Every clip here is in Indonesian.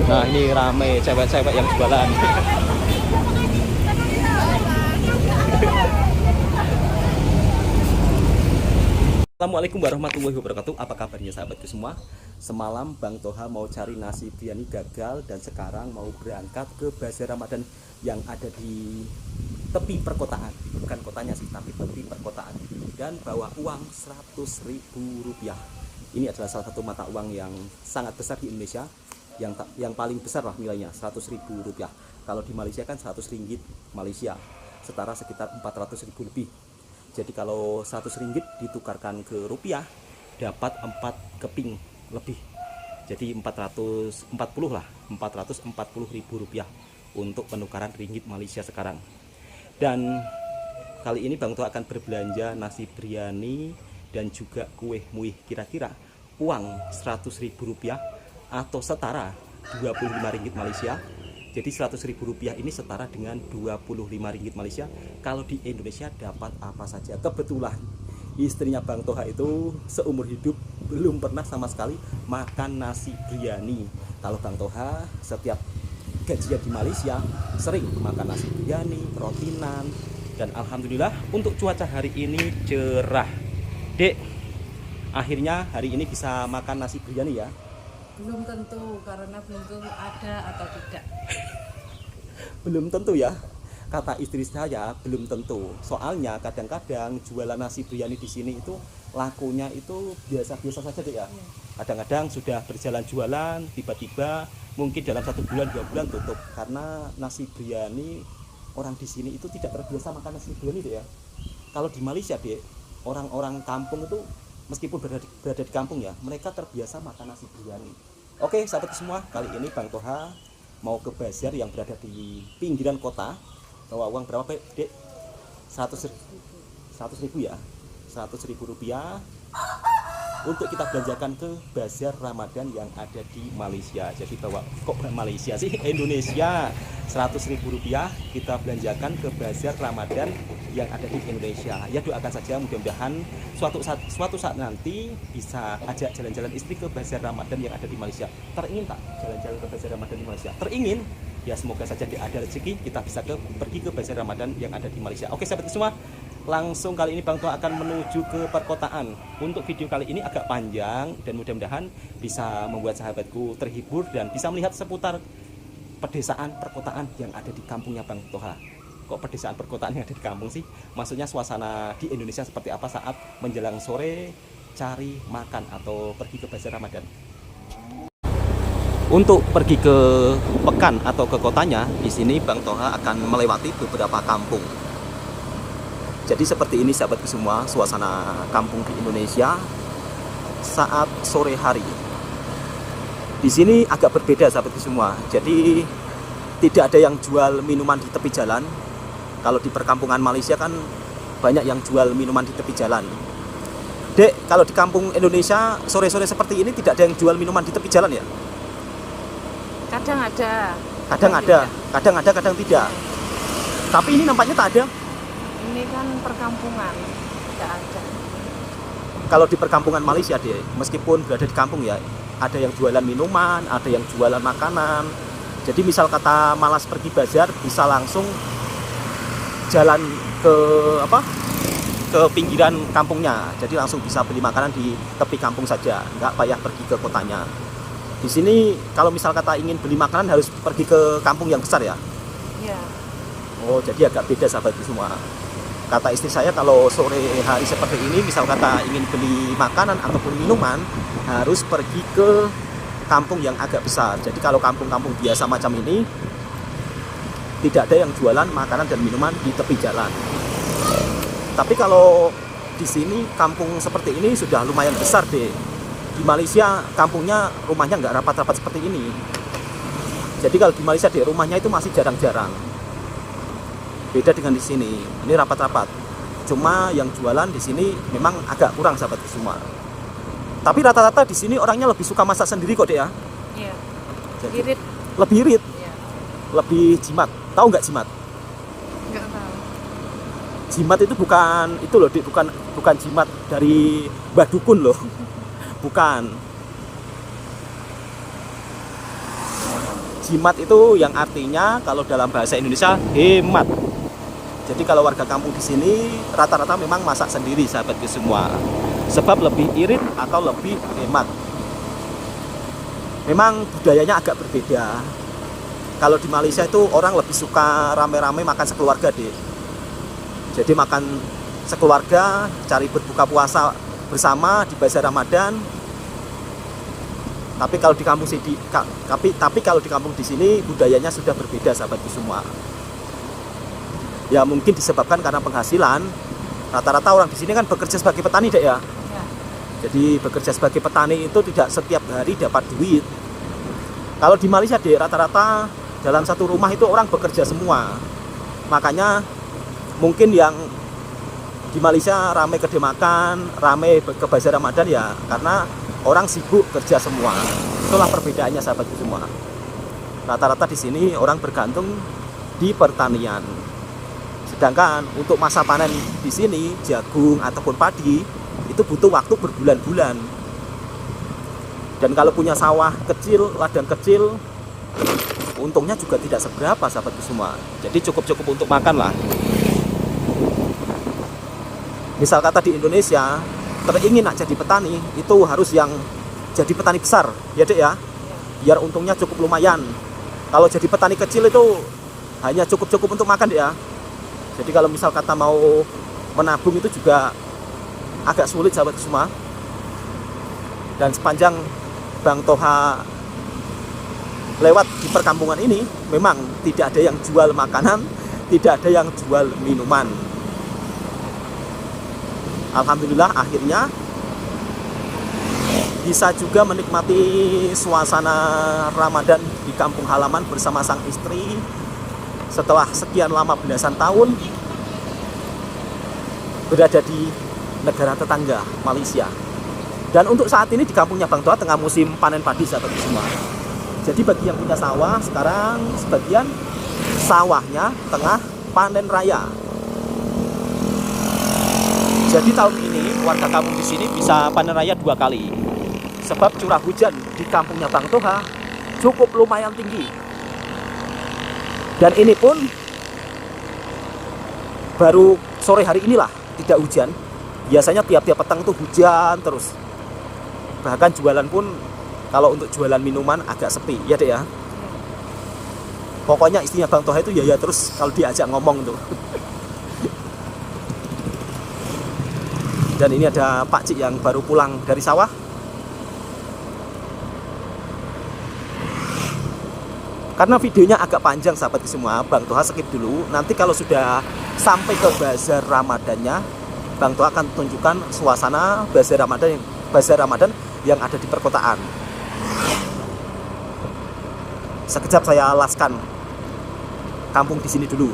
Nah ini rame cewek-cewek yang jualan. Assalamualaikum warahmatullahi wabarakatuh. Apa kabarnya sahabatku semua? Semalam Bang Toha mau cari nasi biryani gagal, dan sekarang mau berangkat ke Bazar Ramadan yang ada di tepi perkotaan. Bukan kotanya sih, tapi tepi perkotaan. Dan bawa uang Rp100.000. Ini adalah salah satu mata uang yang sangat besar di Indonesia, yang paling besar lah nilainya, Rp100.000. Kalau di Malaysia kan 100 ringgit Malaysia, setara sekitar 400.000 lebih. Jadi kalau 100 ringgit ditukarkan ke rupiah dapat 4 keping lebih. Jadi 440 lah, Rp440.000 untuk penukaran ringgit Malaysia sekarang. Dan kali ini Bang Toha akan berbelanja nasi biryani dan juga kue muih. Kira-kira uang Rp100.000 atau setara 25 ringgit Malaysia. Jadi Rp100.000 ini setara dengan 25 ringgit Malaysia. Kalau di Indonesia dapat apa saja. Kebetulan istrinya Bang Toha itu seumur hidup belum pernah sama sekali makan nasi biryani. Kalau Bang Toha setiap gajian di Malaysia sering makan nasi biryani, rotinan. Dan alhamdulillah untuk cuaca hari ini cerah. Dek, akhirnya hari ini bisa makan nasi biryani ya? Belum tentu, karena belum tentu ada atau tidak. Belum tentu ya, kata istri saya, belum tentu. Soalnya kadang-kadang jualan nasi biryani di sini itu lakunya itu biasa-biasa saja deh ya. Kadang-kadang sudah berjalan jualan, tiba-tiba mungkin dalam 1 bulan 2 bulan tutup. Karena nasi biryani orang di sini itu tidak terbiasa makan nasi biryani deh ya. Kalau di Malaysia deh, orang-orang kampung itu meskipun berada di kampung ya, mereka terbiasa makan nasi biryani. Oke sahabat semua, kali ini Bang Toha mau ke bazar yang berada di pinggiran kota. Bawa uang berapa dek? 100.000 ya, Rp100.000 untuk kita belanjakan ke bazar Ramadan yang ada di Malaysia. Jadi bawa, kok Malaysia sih, Indonesia. Rp100.000 kita belanjakan ke bazar Ramadan yang ada di Indonesia. Ya doakan saja mudah-mudahan suatu saat nanti bisa ajak jalan-jalan istri ke bazar Ramadan yang ada di Malaysia. Teringin tak jalan-jalan ke bazar Ramadan di Malaysia? Teringin? Ya semoga saja ada rezeki kita bisa pergi ke bazar Ramadan yang ada di Malaysia. Oke sahabat semua, langsung kali ini Bang Toha akan menuju ke perkotaan. Untuk video kali ini agak panjang dan mudah-mudahan bisa membuat sahabatku terhibur dan bisa melihat seputar pedesaan perkotaan yang ada di kampungnya Bang Toha. Kok pedesaan perkotaan yang ada di kampung sih? Maksudnya suasana di Indonesia seperti apa saat menjelang sore cari makan atau pergi ke bazar Ramadan. Untuk pergi ke pekan atau ke kotanya, di sini Bang Toha akan melewati beberapa kampung. Jadi seperti ini sahabatku semua, suasana kampung di Indonesia saat sore hari. Di sini agak berbeda sahabatku semua. Jadi tidak ada yang jual minuman di tepi jalan. Kalau di perkampungan Malaysia kan banyak yang jual minuman di tepi jalan. Dek, kalau di kampung Indonesia sore-sore seperti ini tidak ada yang jual minuman di tepi jalan ya? Kadang ada. Kadang ada, kadang tidak. Tapi ini nampaknya tak ada. Ini kan perkampungan, tidak ada. Kalau di perkampungan Malaysia deh, meskipun berada di kampung ya, ada yang jualan minuman, ada yang jualan makanan. Jadi misal kata malas pergi bazar, bisa langsung jalan ke pinggiran kampungnya. Jadi langsung bisa beli makanan di tepi kampung saja, nggak payah pergi ke kotanya. Di sini kalau misal kata ingin beli makanan harus pergi ke kampung yang besar ya? Iya. Oh, jadi agak beda sahabatku semua. Kata istri saya kalau sore hari seperti ini, misal kata ingin beli makanan ataupun minuman, harus pergi ke kampung yang agak besar. Jadi kalau kampung-kampung biasa macam ini, tidak ada yang jualan makanan dan minuman di tepi jalan. Tapi kalau di sini kampung seperti ini sudah lumayan besar deh. Di Malaysia kampungnya rumahnya nggak rapat-rapat seperti ini. Jadi kalau di Malaysia deh rumahnya itu masih jarang-jarang. Beda dengan di sini, ini rapat-rapat. Cuma yang jualan di sini memang agak kurang sahabatku semua. Tapi rata-rata di sini orangnya lebih suka masak sendiri kok deh ya. Iya. Jadi, Irit. lebih irit, Iya. lebih jimat. Tahu nggak jimat? Nggak tahu. Jimat itu bukan itu loh, bukan jimat dari Mbah Dukun loh. Bukan. jimat itu yang artinya kalau dalam bahasa Indonesia hemat. Jadi kalau warga kampung di sini rata-rata memang masak sendiri sahabatku semua. Sebab lebih irit atau lebih hemat. Memang budayanya agak berbeda. Kalau di Malaysia itu orang lebih suka rame-rame makan sekeluarga deh. Jadi makan sekeluarga, cari berbuka puasa bersama di bazar Ramadan. Tapi kalau di kampung kalau di kampung di sini budayanya sudah berbeda sahabatku semua. Ya mungkin disebabkan karena penghasilan. Rata-rata orang di sini kan bekerja sebagai petani dek ya. Ya. Jadi bekerja sebagai petani itu tidak setiap hari dapat duit. Kalau di Malaysia dek rata-rata dalam satu rumah itu orang bekerja semua. Makanya mungkin yang di Malaysia ramai kedai makan, ramai ke bazar Ramadan ya karena orang sibuk kerja semua. Itulah perbedaannya sahabatku semua. Rata-rata di sini orang bergantung di pertanian. Sedangkan untuk masa panen di sini jagung ataupun padi itu butuh waktu berbulan-bulan. Dan kalau punya sawah kecil, ladang kecil, untungnya juga tidak seberapa sahabatku semua. Jadi cukup-cukup untuk makan lah. Misal kata di Indonesia, teringin nak jadi petani itu harus yang jadi petani besar, ya dek ya. Biar untungnya cukup lumayan. Kalau jadi petani kecil itu hanya cukup-cukup untuk makan dek ya. Jadi kalau misal kata mau menabung itu juga agak sulit sahabat semua. Dan sepanjang Bang Toha lewat di perkampungan ini memang tidak ada yang jual makanan, tidak ada yang jual minuman. Alhamdulillah akhirnya bisa juga menikmati suasana Ramadan di kampung halaman bersama sang istri setelah sekian lama belasan tahun berada di negara tetangga Malaysia. Dan untuk saat ini di kampungnya Bang Toha tengah musim panen padi sahabat semua. Jadi bagi yang punya sawah sekarang sebagian sawahnya tengah panen raya. Jadi tahun ini warga kampung di sini bisa panen raya 2 kali. Sebab curah hujan di kampungnya Bang Toha cukup lumayan tinggi. Dan ini pun baru sore hari inilah tidak hujan. Biasanya tiap-tiap petang tuh hujan terus. Bahkan jualan pun kalau untuk jualan minuman agak sepi, ya dek ya. Pokoknya istrinya Bang Toha itu ya terus kalau diajak ngomong tuh. Dan ini ada Pak Cik yang baru pulang dari sawah. Karena videonya agak panjang sahabat semua, Bang Toha skip dulu. Nanti kalau sudah sampai ke bazar Ramadannya, Bang Toha akan tunjukkan suasana bazar Ramadan yang ada di perkotaan. Sekejap saya laskan kampung di sini dulu.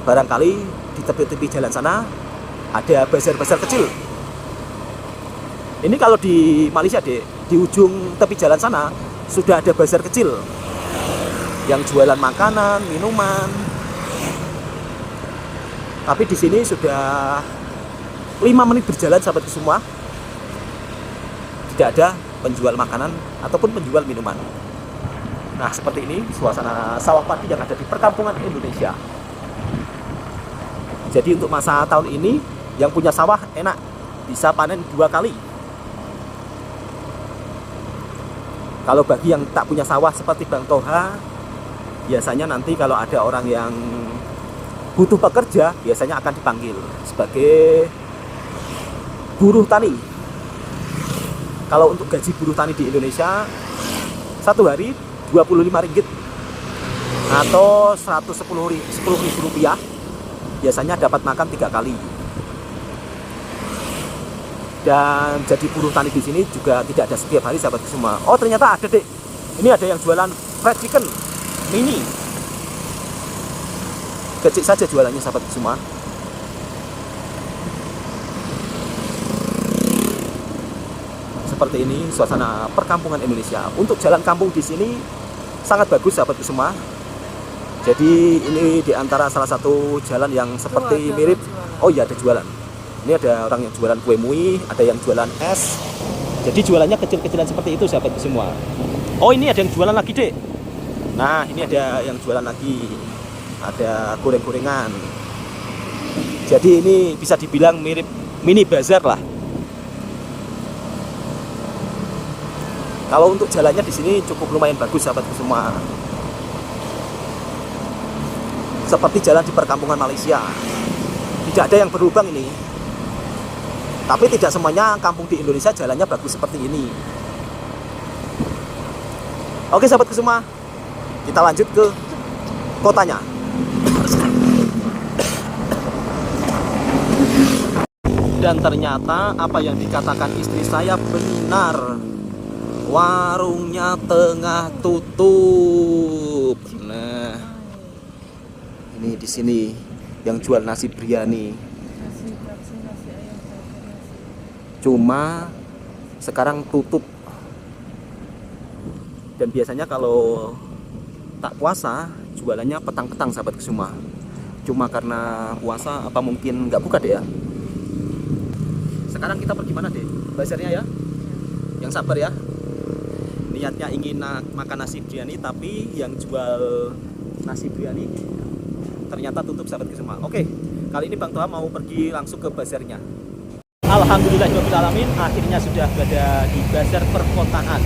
Barangkali di tepi-tepi jalan sana ada bazar-bazar kecil. Ini kalau di Malaysia di ujung tepi jalan sana sudah ada bazar kecil yang jualan makanan, minuman. Tapi di sini sudah 5 menit berjalan sahabatku semua. Tidak ada penjual makanan ataupun penjual minuman. Nah, seperti ini suasana sawah padi yang ada di perkampungan Indonesia. Jadi untuk masa tahun ini yang punya sawah enak, bisa panen 2 kali. Kalau bagi yang tak punya sawah seperti Bang Toha, biasanya nanti kalau ada orang yang butuh pekerja, biasanya akan dipanggil sebagai buruh tani. Kalau untuk gaji buruh tani di Indonesia, satu hari 25 ringgit atau 10 ribu rupiah, biasanya dapat makan 3 kali. Dan jadi buruh tani di sini juga tidak ada setiap hari sahabat semua. Oh ternyata ada dek, ini ada yang jualan fried chicken mini, kecil saja jualannya sahabat semua. Seperti ini suasana perkampungan Indonesia. Untuk jalan kampung di sini sangat bagus sahabat semua. Jadi ini diantara salah satu jalan yang seperti mirip. Oh iya ada jualan. Ini ada orang yang jualan kue mui, ada yang jualan es. Jadi jualannya kecil-kecilan seperti itu sahabat semua. Oh ini ada yang jualan lagi dek. Nah, ini ada yang jualan lagi. Ada goreng-gorengan. Jadi ini bisa dibilang mirip mini bazar lah. Kalau untuk jalannya di sini cukup lumayan bagus sahabatku semua. Seperti jalan di perkampungan Malaysia. Tidak ada yang berlubang ini. Tapi tidak semuanya kampung di Indonesia jalannya bagus seperti ini. Oke sahabatku semua, kita lanjut ke kotanya. Dan ternyata apa yang dikatakan istri saya benar. Warungnya tengah tutup. Nah, ini di sini yang jual nasi biryani. Cuma sekarang tutup. Dan biasanya kalau tak puasa jualannya petang-petang sahabatku semua. Cuma karena puasa apa mungkin nggak buka deh ya. Sekarang kita pergi mana deh? Bazarnya ya? Yang sabar ya. Niatnya ingin makan nasi biryani, tapi yang jual nasi biryani ternyata tutup sahabatku semua. Oke, kali ini Bang Toha mau pergi langsung ke bazarnya. Alhamdulillahirobbilalamin, akhirnya sudah berada di bazar perkotaan.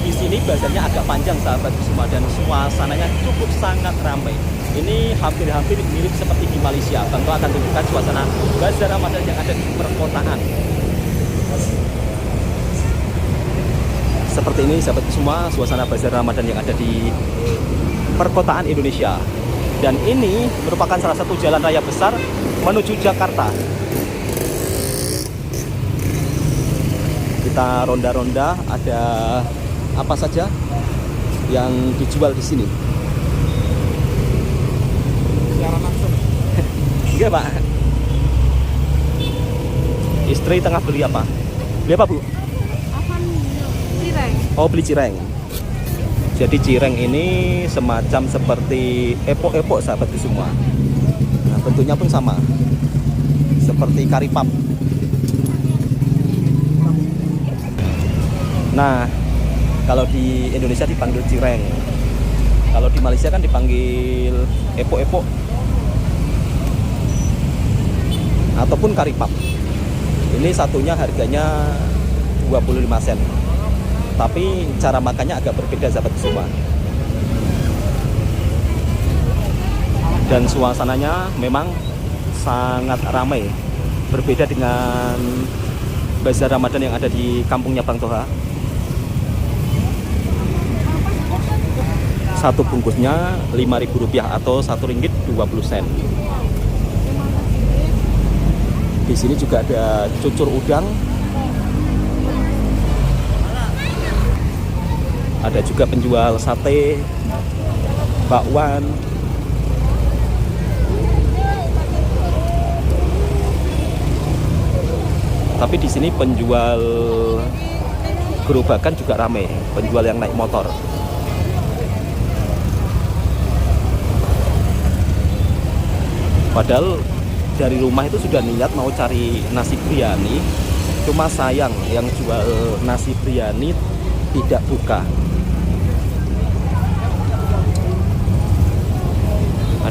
Di sini bazarnya agak panjang sahabatku semua dan suasananya cukup sangat ramai. Ini hampir-hampir mirip seperti di Malaysia. Bang Toha akan tunjukkan suasana bazar Ramadan yang ada di perkotaan. Seperti ini sahabatku semua, suasana bazar Ramadan yang ada di perkotaan Indonesia. Dan ini merupakan salah satu jalan raya besar menuju Jakarta. Kita ronda-ronda, ada apa saja yang dijual di sini. Secara langsung. Enggak, Pak. Istri tengah beli apa? Beli apa, Bu? Cireng. Oh, beli cireng. Jadi cireng ini semacam seperti epok-epok sahabatku semua. Nah, bentuknya pun sama. Seperti karipap. Nah, kalau di Indonesia dipanggil cireng. Kalau di Malaysia kan dipanggil epok-epok. Ataupun karipap. Ini satunya harganya 25 sen. Tapi cara makannya agak berbeda sahabat semua. Dan suasananya memang sangat ramai. Berbeda dengan bazar Ramadan yang ada di kampungnya Bang Toha. Satu bungkusnya Rp5.000 atau Rp1.20. Di sini juga ada cucur udang. Ada juga penjual sate, bakwan. Tapi di sini penjual gerobakan juga ramai, penjual yang naik motor. Padahal dari rumah itu sudah niat mau cari nasi biryani, cuma sayang yang jual nasi biryani tidak buka.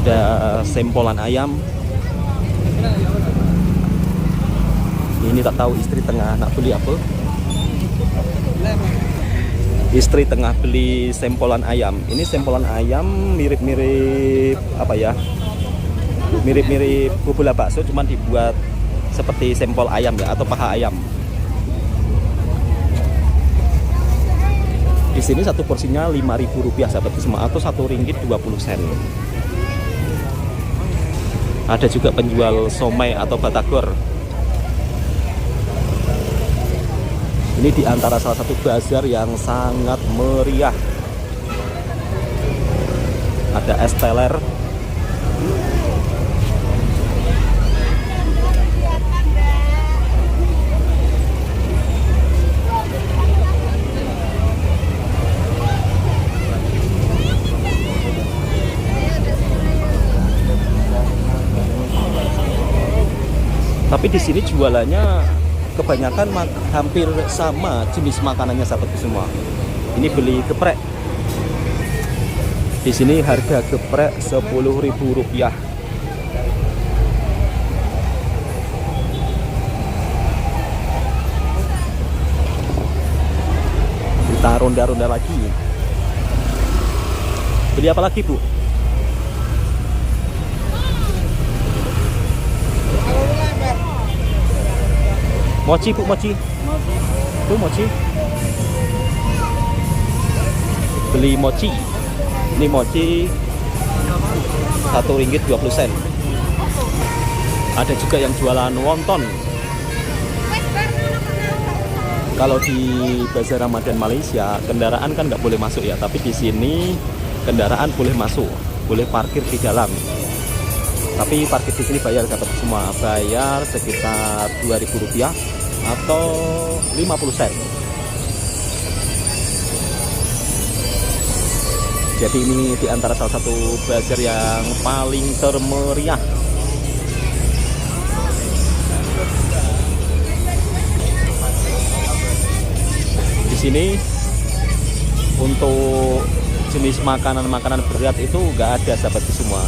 Ada sempolan ayam. Ini tak tahu istri tengah nak beli apa. Istri tengah beli sempolan ayam. Ini sempolan ayam mirip-mirip apa ya? Mirip-mirip bubur bakso, cuman dibuat seperti sempol ayam ya, atau paha ayam. Di sini satu porsinya Rp5.000 sahabat semua, atau Rp1.20. Ada juga penjual somai atau batagor. Ini di antara salah satu bazar yang sangat meriah. Ada es teler. Tapi di sini jualannya kebanyakan hampir sama jenis makanannya sahabatku semua. Ini beli geprek. Di sini harga geprek Rp10.000. Kita ronda-ronda lagi. Beli apa lagi, Bu? Mochi, Bu, mochi. Tuh mochi. Beli mochi. Ini mochi Rp1.20. Ada juga yang jualan wonton. Kalau di Bazar Ramadan Malaysia, kendaraan kan nggak boleh masuk ya. Tapi di sini kendaraan boleh masuk, boleh parkir di dalam. Tapi parkir di sini bayar, dapat semua. Bayar sekitar Rp2.000 atau 50 sen. Jadi ini di antara salah satu bazar yang paling termeriah. Di sini untuk jenis makanan-makanan berat itu nggak ada, sahabat semua.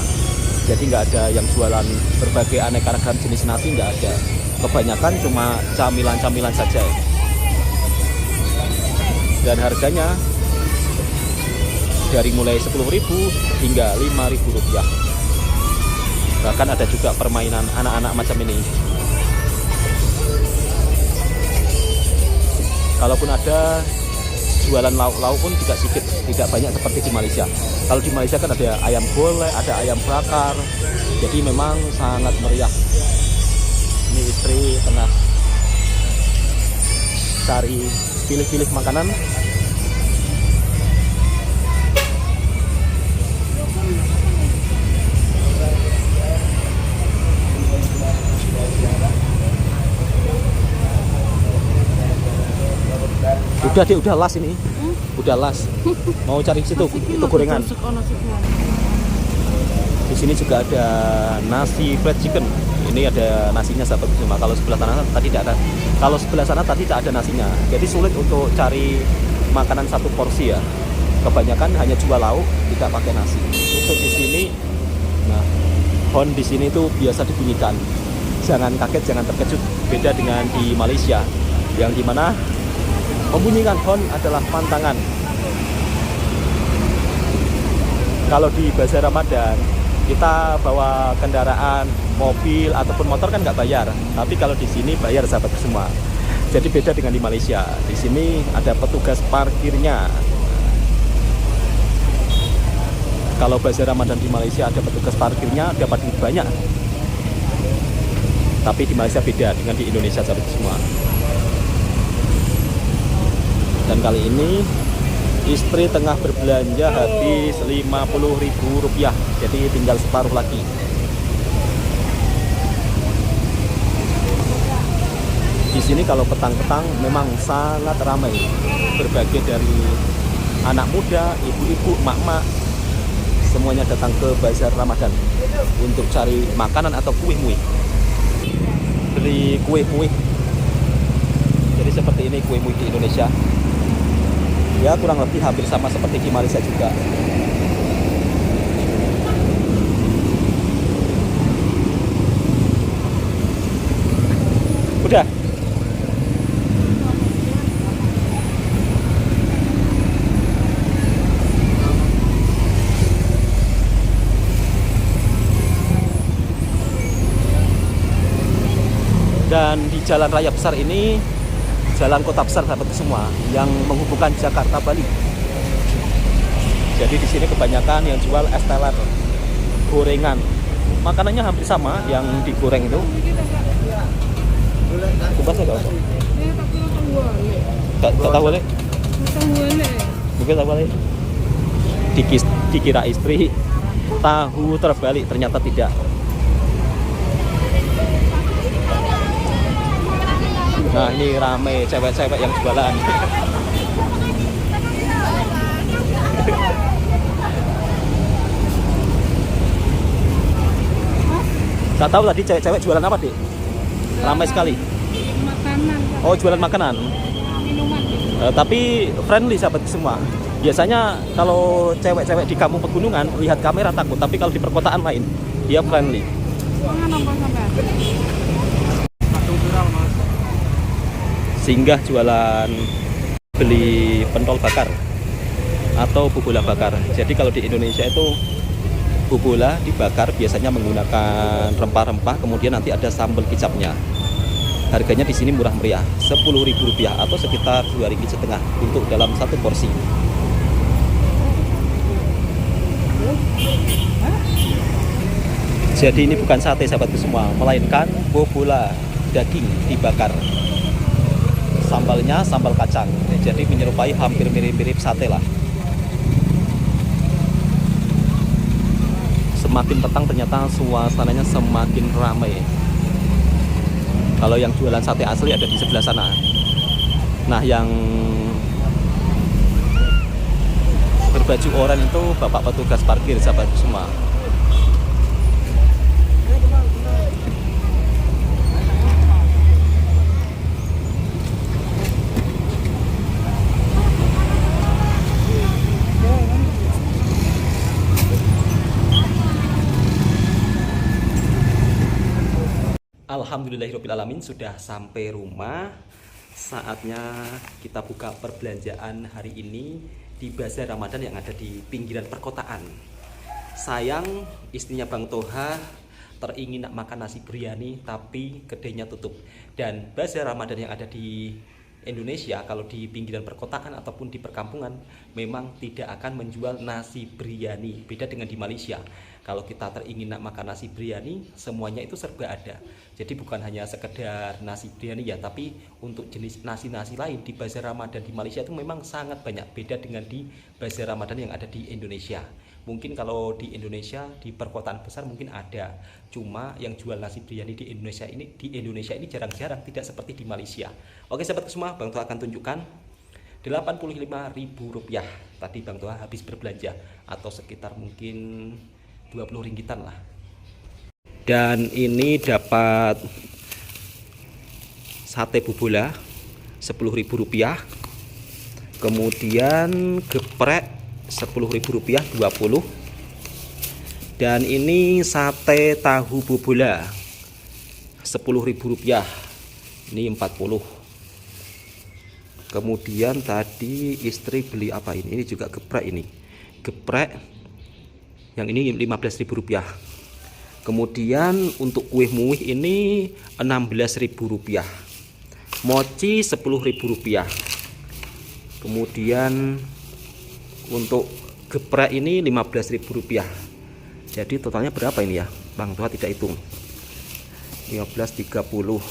Jadi nggak ada yang jualan berbagai aneka ragam jenis nasi, nggak ada. Kebanyakan cuma camilan-camilan saja. Dan harganya dari mulai Rp10.000 hingga Rp5.000. Bahkan ada juga permainan anak-anak macam ini. Kalaupun ada, jualan lauk-lauk pun juga sedikit, tidak banyak seperti di Malaysia. Kalau di Malaysia kan ada ayam golek, ada ayam bakar, jadi memang sangat meriah. Ini istri tengah cari pilih-pilih makanan. Udah deh, udah las ini. Udah las. Mau cari situ, itu gorengan. Di sini juga ada nasi fried chicken. Ini ada nasinya, sahabat semua. Kalau sebelah sana tadi tidak ada. Kalau sebelah sana tadi tidak ada nasinya. Jadi sulit untuk cari makanan satu porsi ya. Kebanyakan hanya jual lauk, tidak pakai nasi. Untuk di sini, nah, horn di sini tuh biasa dibunyikan. Jangan kaget, jangan terkejut. Beda dengan di Malaysia, yang dimana membunyikan horn adalah pantangan. Kalau di Bazar Ramadan, kita bawa kendaraan, mobil ataupun motor kan nggak bayar. Tapi kalau di sini bayar, sahabat semua. Jadi beda dengan di Malaysia. Di sini ada petugas parkirnya. Kalau Bazar Ramadan di Malaysia ada petugas parkirnya, dapat duit banyak. Tapi di Malaysia beda dengan di Indonesia, sahabat semua. Dan kali ini istri tengah berbelanja habis Rp50.000, jadi tinggal separuh lagi. Di sini kalau petang-petang memang sangat ramai, berbagai dari anak muda, ibu-ibu, mak-mak, semuanya datang ke Bazar Ramadan untuk cari makanan atau kue-kue. Beli kue-kue. Jadi seperti ini kue-kue di Indonesia. Ya kurang lebih hampir sama seperti di Malaysia juga. Udah. Dan di jalan raya besar ini, jalan kota besar, sahabat semua, yang menghubungkan Jakarta Bali. Jadi di sini kebanyakan yang jual es teler, gorengan. Makanannya hampir sama yang digoreng itu. Kupas enggak apa? Tak tahu boleh. Mungkin tak boleh. Dikira istri tahu terbalik, ternyata tidak. Nah ini rame cewek-cewek yang jualan. Gak tahu tadi cewek-cewek jualan apa, Dik? Ramai sekali. Makanan. Oh, jualan makanan. Minuman. Tapi friendly, sahabat semua. Biasanya kalau cewek-cewek di kampung pegunungan lihat kamera takut, tapi kalau di perkotaan lain dia friendly. Mangan apa sampean? Singgah jualan beli pentol bakar atau bubola bakar. Jadi kalau di Indonesia itu bubola dibakar biasanya menggunakan rempah-rempah, kemudian nanti ada sambal kicapnya. Harganya di sini murah meriah, Rp10.000 atau sekitar Rp2,5 untuk dalam satu porsi. Jadi ini bukan sate sahabatku semua, melainkan bobola daging dibakar. Sambalnya sambal kacang, jadi menyerupai hampir mirip-mirip sate lah. Semakin petang ternyata suasananya semakin ramai. Kalau yang jualan sate asli ada di sebelah sana. Nah, yang berbaju oranye itu bapak petugas parkir sahabatku semua. Alhamdulillahirrahmanirrahim, sudah sampai rumah. Saatnya kita buka perbelanjaan hari ini di Bazar Ramadan yang ada di pinggiran perkotaan. Sayang istrinya Bang Toha teringin nak makan nasi biryani tapi kedainya tutup. Dan Bazar Ramadan yang ada di Indonesia kalau di pinggiran perkotaan ataupun di perkampungan memang tidak akan menjual nasi biryani. Beda dengan di Malaysia. Kalau kita teringin nak makan nasi biryani, semuanya itu serba ada. Jadi bukan hanya sekedar nasi biryani ya, tapi untuk jenis nasi-nasi lain di Bazar Ramadan di Malaysia itu memang sangat banyak. Beda dengan di Bazar Ramadan yang ada di Indonesia. Mungkin kalau di Indonesia, di perkotaan besar mungkin ada. Cuma yang jual nasi biryani di Indonesia ini jarang-jarang, tidak seperti di Malaysia. Oke sahabat semua, Bang Toha akan tunjukkan Rp85.000. Tadi Bang Toha habis berbelanja atau sekitar mungkin 20 ringgitan lah. Dan ini dapat sate bubola Rp10.000. Kemudian geprek Rp10.000 20. Dan ini sate tahu bubola Rp10.000. Ini 40. Kemudian tadi istri beli apa ini? Ini juga geprek ini. Geprek yang ini Rp15.000. Kemudian untuk kue muih ini Rp16.000. Mochi Rp10.000. Kemudian untuk geprek ini Rp15.000. Jadi totalnya berapa ini ya? Bang Toha tidak hitung. 15, 30.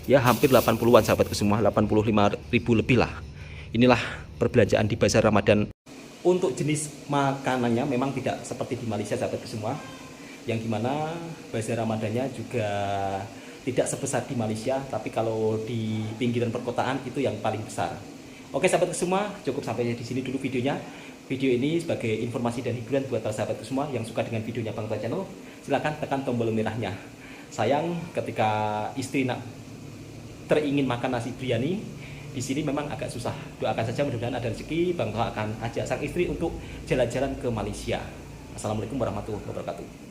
Ya hampir 80-an sahabatku semua, 85.000 lebih lah. Inilah perbelanjaan di Bazar Ramadan. Untuk jenis makanannya memang tidak seperti di Malaysia sahabatku semua, yang dimana Bazar Ramadannya juga tidak sebesar di Malaysia, tapi kalau di pinggiran perkotaan itu yang paling besar. Oke sahabatku semua, cukup sampai di sini dulu videonya. Video ini sebagai informasi dan hiburan buat para sahabatku semua yang suka dengan videonya Bang Toha Channel. Silahkan tekan tombol merahnya. Sayang ketika istri nak teringin makan nasi biryani, di sini memang agak susah. Doakan saja mudah-mudahan ada rezeki. Bang Toha akan ajak sang istri untuk jalan-jalan ke Malaysia. Assalamualaikum warahmatullahi wabarakatuh.